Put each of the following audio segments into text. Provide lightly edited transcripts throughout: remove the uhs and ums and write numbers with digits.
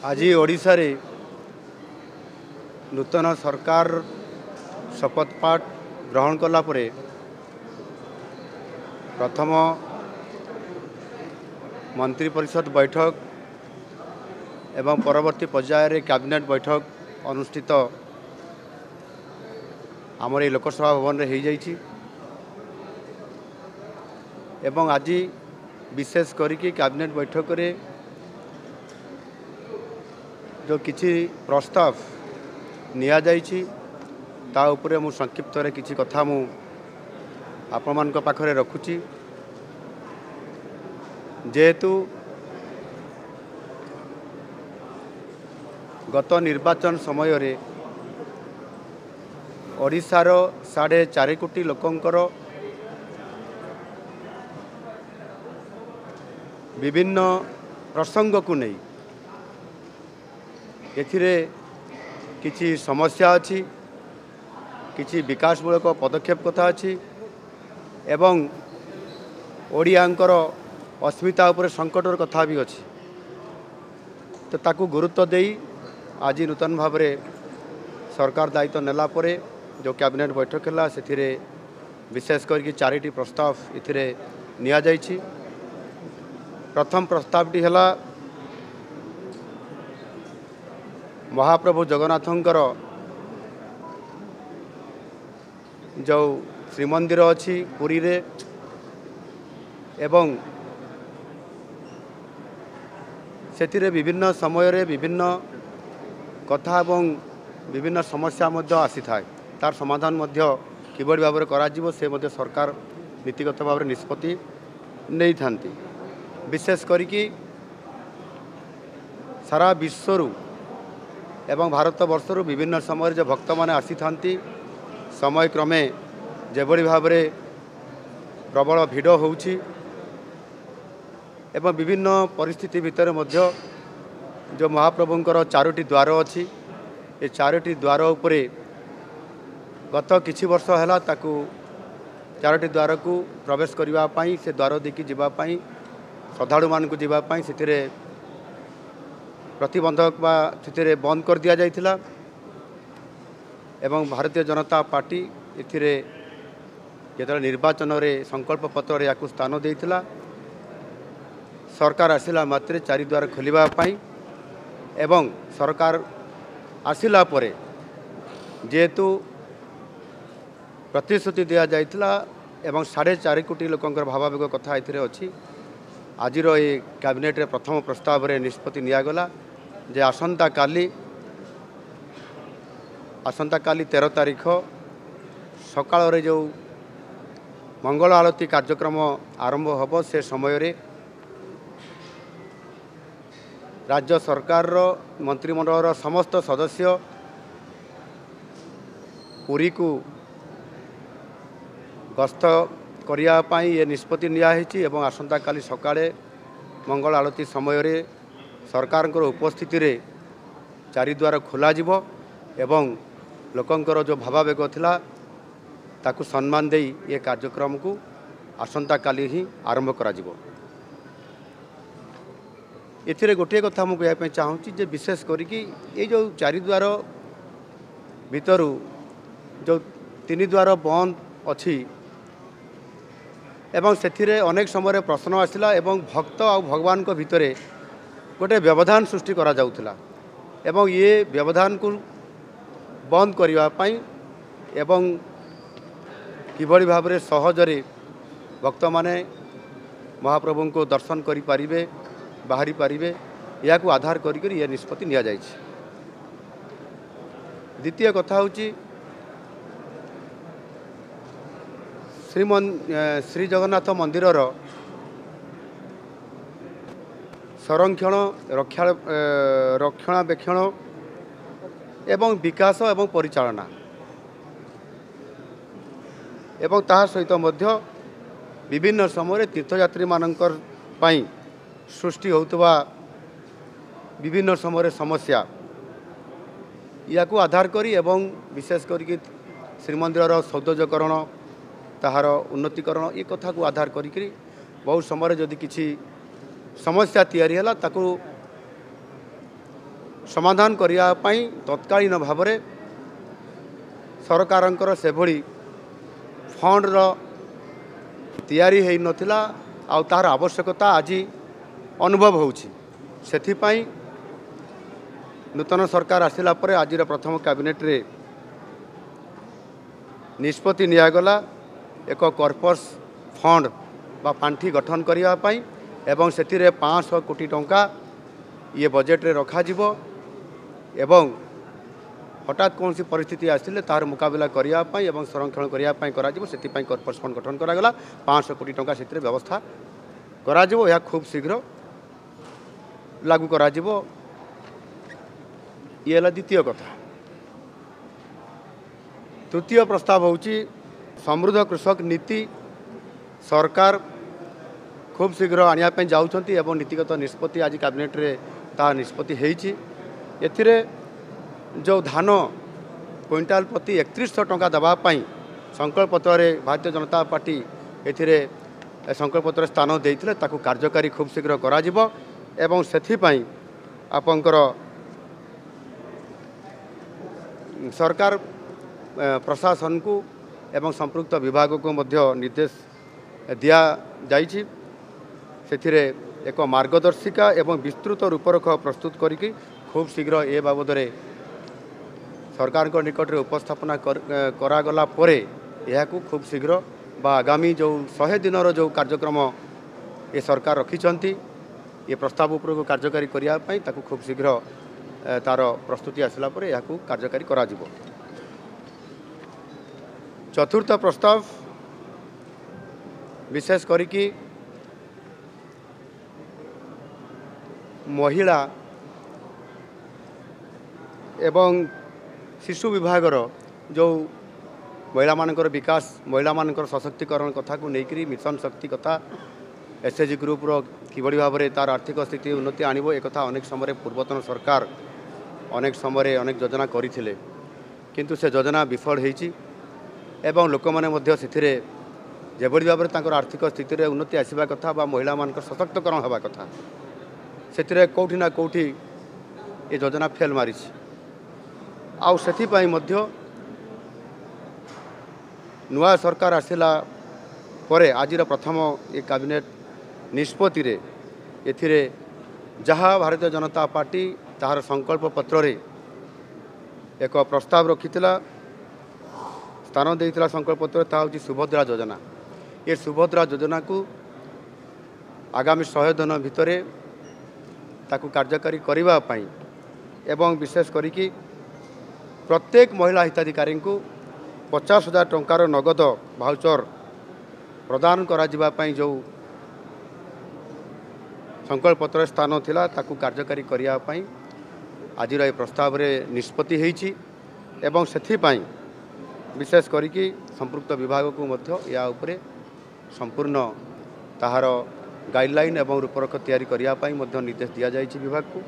आज ओडिशा रे नूतन सरकार शपथपाठ ग्रहण कला परे प्रथम मंत्री परिषद बैठक एवं परवर्ती पर्याय रे कैबिनेट बैठक अनुष्ठित आमर लोकसभा भवन रे हो जाइछि एवं आज विशेष करिकी कैबिनेट बैठक रे जो किछि प्रस्ताव निया जाइछि ता उपरे मु संक्षिप्त रे किछि कथा मु आपण मान पाखरे रखुछि। जेहेतु गत निर्वाचन समय रे ओडिशार 4.5 कोटी लोकंकर विभिन्न प्रसंग को नहीं एथिरे किछि समस्या अच्छी किछि विकासमूलक पदक्षेप कथा अच्छी एवं ओडियांकर अस्मिता उपर संकटर कथा भी अच्छी तो ताकू गुरुत्व देई आज नूतन भाव में सरकार दायित्व नेला परे जो कैबिनेट बैठक है से विशेष करके 4टी प्रस्ताव इथिरे निया जाइछि। प्रथम प्रस्तावटी है महाप्रभु जगन्नाथंकर जो श्रीमंदिर अच्छी पुरी रे एवं सेतिरे विभिन्न समय रे विभिन्न कथा एवं विभिन्न समस्या मध्य आसी थाए तार समाधान मध्य किबड़ी भाव में करा जिवो से मध्य सरकार नीतिगत भाव में निष्पत्ति नहीं थांती। विशेष करिकी सारा विश्वरू एवं भारत वर्षरू विभिन्न समय जो भक्त माने आसी थांती समय क्रमे जेबड़ी भाव में प्रबल भिड़ होउछि एवं विभिन्न परिस्थिति भितर मध्य जो महाप्रभुंकर 4टी द्वार अच्छी ये 4टी द्वार उपरे गत किछि वर्ष है ताकू 4टी द्वार को प्रवेश करने से द्वार देखी जीवाई श्रद्धालु मान जीवाई से प्रतिबंधक बा से बंद कर दिया जाइथिला एवं भारतीय जनता पार्टी इथिरे जेतले निर्वाचन रे संकल्प पत्र रे याकू स्थान देइथिला सरकार आसिला मात्रे 4 द्वार खोलिबा पाई एवं सरकार आसिला परे जेहेतु प्रतिश्रुति दिया जाइथिला एवं 4.5 कोटी लोकंकर भावावेग कथा एथिरे अछि आजिर ये कैबिनेट रे प्रथम प्रस्ताव रे निष्पत्ति निया गला जे आसंता काली 13 तारीख सकाळ रे जो मंगल आरती कार्यक्रम आरंभ होब से समय रे राज्य सरकार मंत्रिमंडल समस्त सदस्य पुरी को गस्त करने ये निष्पत्ति नियाही एवं आसंता काली सकाळे मंगल आरती समय रे सरकार उपस्थिति रे 4 द्वार खोल एवं लोकंकर जो भावावेग थिला ताकू सम्मान दे ये कार्यक्रम को आसंता काली ही आरंभ करा जिवो। एथिरे गोटे कथा मु कहया चाहूँगी जे विशेष करिकी ये जो 4 द्वार भितरु जो 3 द्वार बंद अच्छी एवं सेथिरे अनेक समय प्रश्न आसिला एवं भक्त आ भगवान को भितरे गोटे व्यवधान सृष्टि करा जाउथिला एवं ये व्यवधान को बंद करिवा पाई एवं किभଳି भाव में सहजरे भक्त माने महाप्रभु को दर्शन करि पारिबे बाहरी पारिबे या को आधार करी ये निष्पत्ति निया जाइछि। द्वितीय कथा होची श्री जगन्नाथ मंदिर संरक्षण रक्षणाबेक्षण एवं विकास एवं परिचालना एवं ताहा सहित मध्य विभिन्न समय तीर्थयात्री मानकर पाई सृष्टि होतबा विभिन्न समय समस्या या को आधार करी एवं विशेष करी श्रीमंदिर सौंदर्यकरण ताहार उन्नतीकरण ये कथा को आधार करी बहुत समय जदि किसी समस्या तैयारी है ताकू समाधान करने तत्कालीन भाव में सरकार से भली फंड तैयारी हो नथिला आ तार आवश्यकता आज अनुभव होउछि। सेथिपाई नूतन सरकार आसिला परे आज प्रथम कैबिनेट रे निष्पत्ति नियागला एक कॉर्पस फंड बा पांठी गठन करिया पाई एवं सेतिरे 500 कोटी टंका ये बजेट रे रखा जिवो एवं हठात कौन सी परिस्थिति आसिले तार मुकाबला करिया पाई एवं संरक्षण करिया पाई करा जिवो सेति कॉर्पस फंड गठन करा गला 500 कोटी टंका सेतिरे व्यवस्था करा जिवो या खूब शीघ्र लागू करा जिवो। ये है द्वितीय कथा। तृतीय प्रस्ताव होची समृद्ध कृषक नीति सरकार खूब शीघ्र आनिया पे जाउछंती एवं नीतिगत निष्पत्ति आज कैबिनेट रे ता निष्पत्ति हेइची। एथिरे जो धान क्विंटाल प्रति 3100 टंका दबा पाई संकल्प पत्र भारतीय जनता पार्टी एथिरे संकल्प पत्र स्थान देइथिले ताकू कार्यकारी खूब शीघ्र करा जिवो एवं सेथिपाई आपनकर सरकार प्रशासन को एवं संपृक्त विभाग को मध्य निर्देश दिया जाइछि। सेथिरे एक मार्गदर्शिका एवं विस्तृत रूपरेख प्रस्तुत करिकि खूब शीघ्र ए बाबद सरकार को निकट रे उपस्थापना करागला परे यहाकू खूब शीघ्र बा आगामी जो 100 दिन जो कार्यक्रम ये सरकार रखिछंती ये प्रस्ताव उपर को कार्यकारी करिया पई ताकू खूब शीघ्र तार प्रस्तुति आसला परे यहाकू कार्यकारी करा जिवो। चतुर्थ प्रस्ताव विशेष करिकि महिला एवं शिशु विभागर जो महिला मानकर विकास महिला मानकर सशक्तिकरण कथा को लेकर मिशन शक्ति कथा एसएचजी ग्रुप रो किबड़ी भाव में तार आर्थिक स्थिति उन्नति आणिबो एक कथा अनेक समय पूर्वतन सरकार अनेक समय अनेक योजना करथिले किंतु से योजना विफल होईची एवं लोक मैंने जेभली भाव में आर्थिक स्थिति रे उन्नति आसवा कथा बा महिला मानकर सशक्तिकरण हवा कथा से कौटी ना कौटी ये योजना फेल मारी आउ सेथिपाई मध्य नुआ सरकार आसिला परे आज प्रथम ये कैबिनेट निष्पत्ति रे एथिरे जहाँ भारतीय जनता पार्टी तार संकल्प पत्र रे एक प्रस्ताव रखिथिला स्थान देइथिला संकल्प पत्र ता होची सुभद्रा योजना। ये सुभद्रा योजना को आगामी 100 दिन भितरे ताकू कार्यकारी करिबा पई एवं विशेष करिकि प्रत्येक महिला हिताधिकारी को 50,000 टंकार नगद भाउचर प्रदान करा जिबा पई जो संकल्प पत्र स्थान थिला ताकू कार्यकारी करिया पई आज ये प्रस्ताव रे निष्पत्ति हेइची एवं सेथि पई विशेष करिकि संपृक्त विभाग को मध्य या उपरे संपूर्ण ताहार गाइडलाइन एवं रूपरेख तैयारी करिया पई मध्य निर्देश दिया जाइछि विभाग को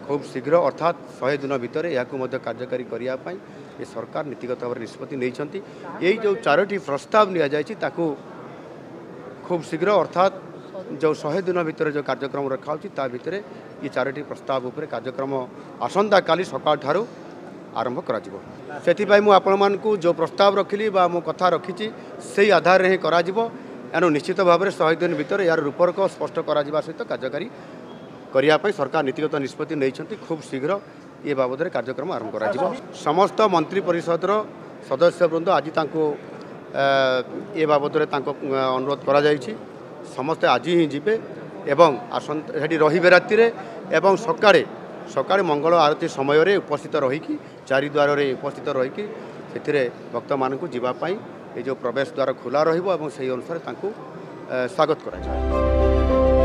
खूब शीघ्र अर्थात 100 दिन भितर या कार्यकारी करिया पई ये सरकार नीतिगत भाव निष्पत्ति नहीं। यही जो 4टी प्रस्ताव निया जाइछि ताकू खूब शीघ्र अर्थात जो 100 दिन भितर जो कार्यक्रम रखा होछि ता भितर ये 4टी प्रस्ताव उपर कार्यक्रम आसंता काली सकाळ ठारू आरंभ करा जिवो। सेथिपाई मु आपण मानकू जो प्रस्ताव रखिली बा मो कथा रखिछि सेही आधार रे करा जिवो एनो निश्चित भाव में 100 दिन भितर यार रूपरेख स्पष्ट करा जिबा सहित कार्यकारी करिया पई सरकार नीतिगत निष्पत्ति नहीं खूब शीघ्र ये बाबद कार्यक्रम आरंभ करा जिवो। समस्त मंत्री परिषद सदस्य वृंद आज ये बाबद अनुरोध करा जाइछि समस्ते आज ही जीवे एवं आसंती रही राति एवं सकाळे सकाळे मंगल आरती समय रे उपस्थित रहीकि चारिद्वार रे उपस्थित रहीकि से भक्त मानकू जीवापाई ये जो प्रवेश द्वार खुला रहिबो एवं सही अनुसार तांकू स्वागत करा जाय।